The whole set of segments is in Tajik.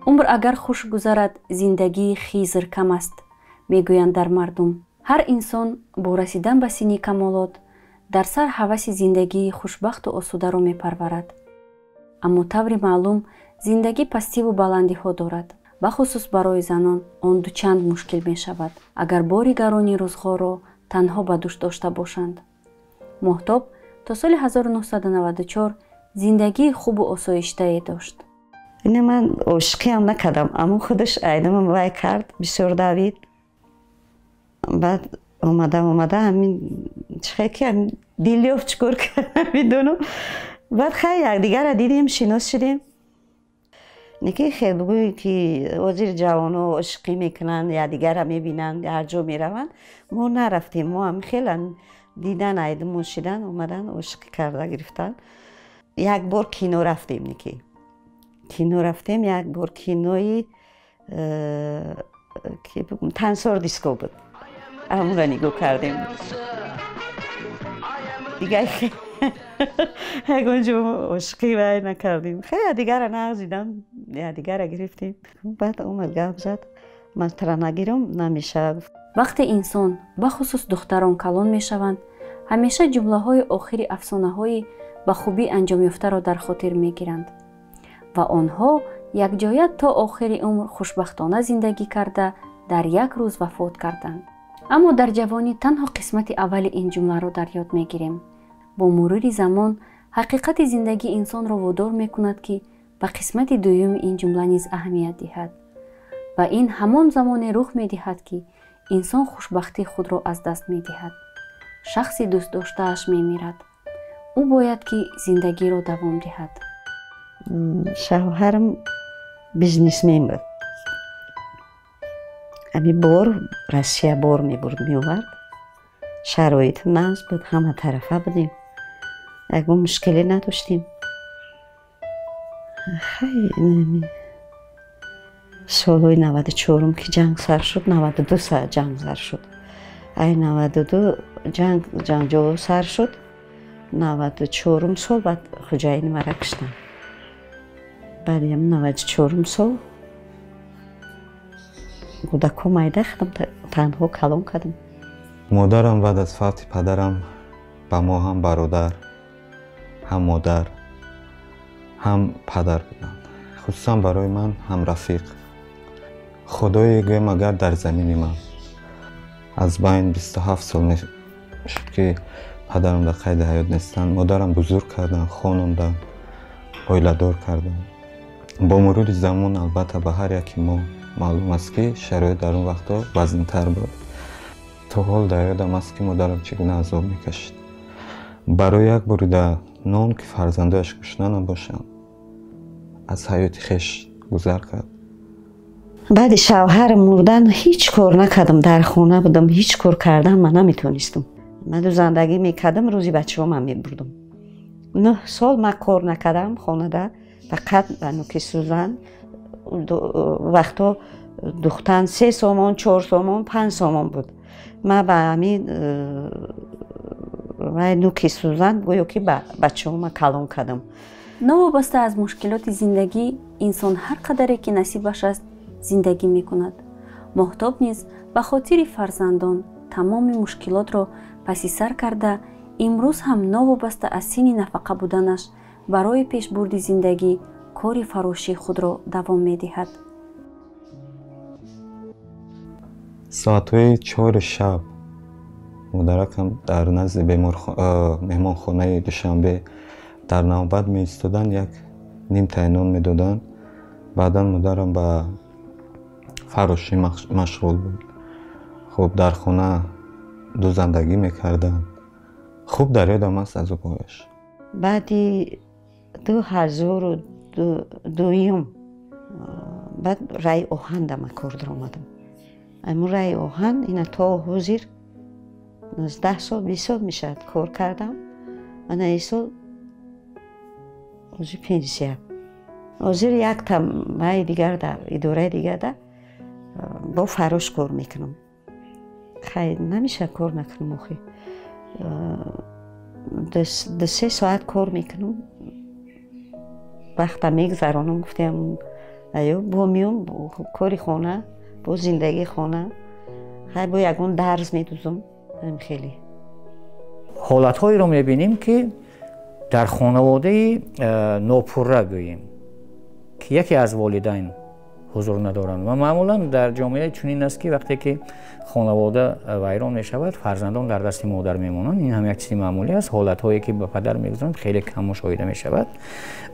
умр агар хуш гузарад зиндагии хизр кам аст, мегӯянд дар мардум. ҳар инсон бо расидан ба синни камолот дар сар ҳаваси зиндагии хушбахту осударо мепарварад. аммо таври маълум зиндагӣ пастиву баландиҳо дорад. бахусус барои занон он дучанд мушкил мешавад, агар бори гарони рӯзғорро танҳо ба дӯш дошта бошанд. моҳтоб то соли 1994 зиндагии хубу осоиштае дошт. ина ман ошиқиам накардам, аммо худаш айдамам вай кард, бисёр давид. баъд омада ҳамин чихе ки дилёфт чикор кардам видону. баъд хай якдигарро дидем, шинос шудем. неки хелгӯи ки ҳозир ҷавоно ошиқӣ мекунанд, якдигарро мебинанд, ҳар ҷо мераванд. мо нарафтем, мо ҳам хеле дидан айдамон шудан, омадан ошиқӣ карда гирифтанд. як бор кино рафтем, неки кино рафтем, як бор кинои тансор диско буд. ҳамонро нигоҳ кардем. дигар ягон ҷо ошиқӣ вай накардем. хеле дигара нағзидам, дигара гирифтем. баъд омад гап зад, ман тара нагирам, намешава гуфт. вақте инсон бахусус духтарон калон мешаванд, ҳамеша ҷумлаҳои охири афсонаҳои ба хубӣ анҷомёфтаро дар хотир мегиранд ва онҳо якҷоя то охири умр хушбахтона зиндагӣ карда дар як рӯз вафот карданд. аммо дар ҷавонӣ танҳо қисмати аввали ин ҷумларо дар ёд мегирем. бо мурури замон ҳақиқати зиндагии инсонро водор мекунад ки ба қисмати дуюми ин ҷумла низ аҳамият диҳад ва ин ҳамон замоне рух медиҳад ки инсон хушбахтии худро аз даст медиҳад. шахси дӯстдоштааш мемирад. ӯ бояд ки зиндагиро давом диҳад. шавҳарам бизнесмен буд. ами бор Россия бор мебурд меовард. шароит нағз буд, ҳама тарафа будем. ягон мушкиле надоштем. солҳои 94 ки ҷанг сар шуд, 92 сар ҷанг сар шуд. ай 92 ҷанг сар шуд, 94 сол баъд хуҷаини мара киштам. баъди 94 сол кӯдако майда худам танҳо калон кардам. модарам баъд аз фавти падарам ба мо ҳам бародар, ҳам модар, ҳам падар буданд. хусусан барои ман ҳам рафиқ. худое гӯем агар дар замини ман аз байн 27 сол мешуд ки падарам дар қайди ҳаёт нестанд, модарам бузург карданд, хононданд, оиладор карданд. бо мурури замон албатта ба ҳар яки мо маълум аст ки шароит дар он вақтҳо вазнтар буд. то ҳол дар ёдам аст ки модарам чӣ гуна азоб мекашид. барои як бурида нон ки фарзандояш гушна набошанд, аз ҳаёти хеш гузар кард. баъди шавҳарам мурдан ҳеҷ кор накардам, дар хона будам, ҳеҷ кор кардан ман наметонистам. ман зандагӣ мекардам, рӯзи бачаҳомам мебурдам. 9 сол ман кор накардам хонада, фақат ба нуки сӯзан вақто духтан 3 сомон, 4 сомон, 5 сомон буд. ман ба ҳамин нуки сӯзан гӯё ки ба бачаҳома калон кардам. новобаста аз мушкилоти зиндагӣ инсон ҳар қадаре ки насибаш аст зиндагӣ мекунад. моҳтоб низ ба хотири фарзандон тамоми мушкилотро паси сар карда, имрӯз ҳам новобаста аз синни нафақа буданаш барои пешбурди зиндагӣ кори фарошии худро давом медиҳад. соатҳои 4 шаб модаракам дар назди меҳмонхонаи душанбе дар навбат меистоданд, як нимтаи нон медоданд. баъдан модарам ба фарошӣ машғул буд. хуб дар хона дузандагӣ мекарданд. хуб дар ёдам аст аз оғояш. баъди 2002 баъд раи оҳан да кор даромадам. аммо раи оҳан ина то ҳозир 10 сол 20 сол мешавад кор кардам. ана ин сол ҳозир пенсия. ҳозир як тамаи дигар да идораи дигар да бо фарош кор мекунам. хай намешавад кор накунам охи. دو سه ساعت کار میکنم وقتا میگذرانم گفتم ایو با میام کاری خانه با زندگی خانه خیلی با یکون درس میدوزم خیلی حالتهایی رو میبینیم که در خانواده ناپوره گوییم که یکی از والدین حضور ندارند و معمولا در جامعه چنین است که وقتی که خانواده ویران می شود فرزندان در دست مادر میمانند. این هم یک چیز معمولی است. حالتهایی که به پدر میگذارند خیلی کم مشاهده می شود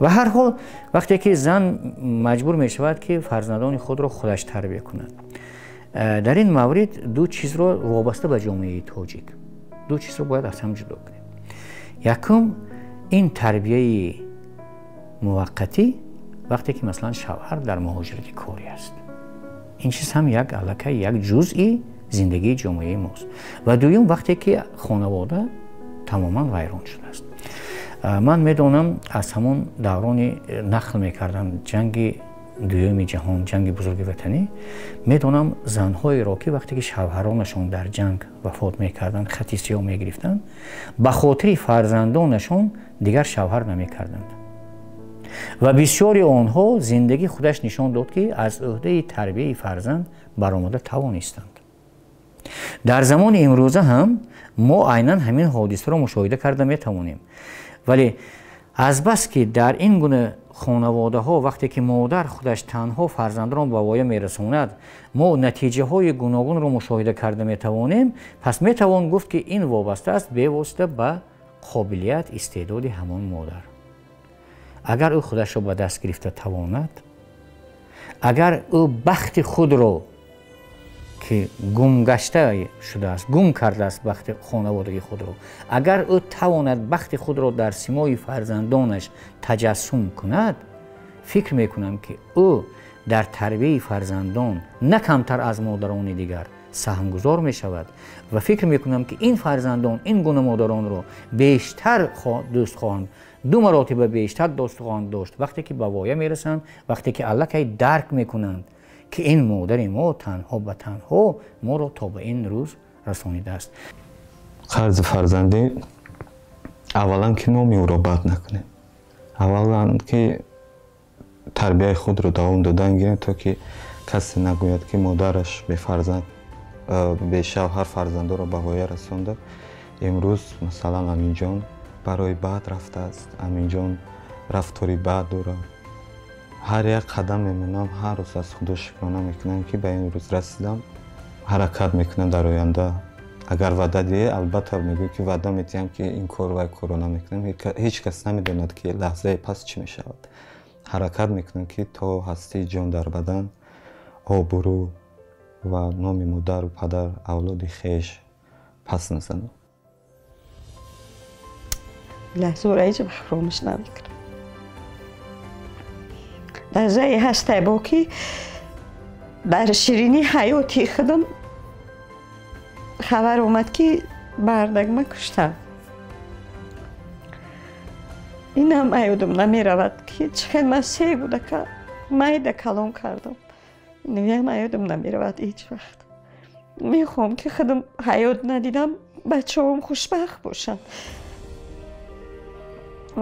و هر حال وقتی که زن مجبور می شود که فرزندان خود را خودش تربیت کند. در این مورد دو چیز رو وابسته به جامعه تاجیک دو چیز رو باید از هم جدا کنیم. یکم این تربیه موقتی وقتی که مثلا شوهر در مهاجرت کاری است، این چیز هم یک علاقه یک جزئی زندگی جامعه ماست. و دوم وقتی که خانواده تماما ویران شده است. من میدونم از همون دوران نقل میکردن جنگ دوم جهان، جنگ بزرگ وطنی، میدونم زنهای را که وقتی که شوهرانشان در جنگ وفات میکردن خط سیاه میگرفتن به خاطر فرزندانشان دیگر شوهر نمیکردند و بسیاری آنها زندگی خودش نشان داد که از عهده تربیت فرزند برآمده توانستند. در زمان امروزه هم ما عیناً همین حادثه را مشاهده کرده میتوانیم، ولی از بس که در این گونه خانواده ها وقتی که مادر خودش تنها فرزند را به وایه میرساند ما نتیجه های گوناگون را مشاهده کرده میتوانیم. پس میتوان گفت که این وابسته است به واسطه به قابلیت استعداد همان مادر. اگر او خودش را به دست گرفته تواند، اگر او بخت خود را که گم گشته شده است، گم کرده است بخت خانوادگی خود را، اگر او تواند بخت خود را در سیمای فرزندانش تجسم کند، فکر میکنم که او در تربیت فرزندان نه کمتر از مادران دیگر سهمگذار می شود و فکر میکنم که این فرزندان این گونه مادران را بیشتر دوست خواهند، دو مراتب بیشتر دوست خواهند داشت وقتی که به وایه میرسند، وقتی که الکی درک میکنند که این مادر ما تنها به تنها ما را تا به این روز رسانیده است. قرض فرزندی اولا که نامی او را بد نکنیم، اولا که تربیت خود رو دوام دادن گیریم تا که کسی نگوید که مادرش به فرزند به شوهر فرزنده را به وایه رسانده. امروز مثلا امین جان برای بد رفته است، امین جان رفتاری بد داره. هر یک قدم میمونم هر روز از خدا شکرانه میکنم که به این روز رسیدم، حرکت میکنم در آینده. اگر وعده دیه البته میگوی که وعده میتیم که این کار و کارو نمیکنم، هیچ کس نمیدوند که لحظه پس چی میشود. حرکت میکنم که تا هستی جان در بدن آبرو و نام مادر و پدر اولاد خویش پس نزنم. لحظه را هیچ فراموش نمیکنم. لحظه هسته با که در شیرینی حیاتی خودم خبر اومد که بردگمه کشته. این هم یادم نمی رود که چقدر من سه بوده که معده کلام کردم. این هم یادم نمی رود هیچ وقت. میخوام که خودم حیات ندیدم بچه هم خوشبخت باشن.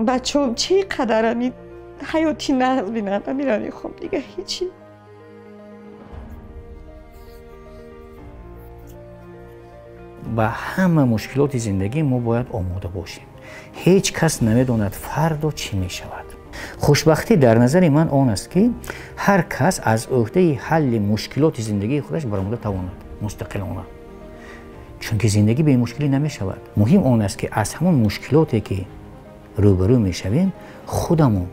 بچه هم چی قدر همی حیاتی نهز بینن امیران میخوام دیگه هیچی. با همه مشکلات زندگی ما باید آماده باشیم. هیچ کس نمیداند فردا چی می شود. خوشبختی در نظر من آن است که هر کس از عهده حل مشکلات زندگی خودش برآمده تواند مستقلانه. چون که زندگی به مشکلی نمی شود. مهم آن است که از همون مشکلاتی که روبرو می شویم خودمون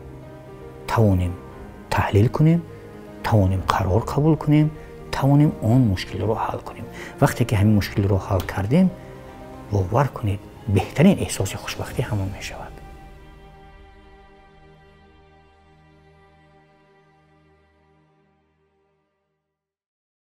توانیم تحلیل کنیم، توانیم قرار قبول کنیم، توانیم اون مشکل رو حل کنیم. وقتی که همین مشکل رو حل کردیم باور کنید بهترین احساس خوشبختی همون می شود.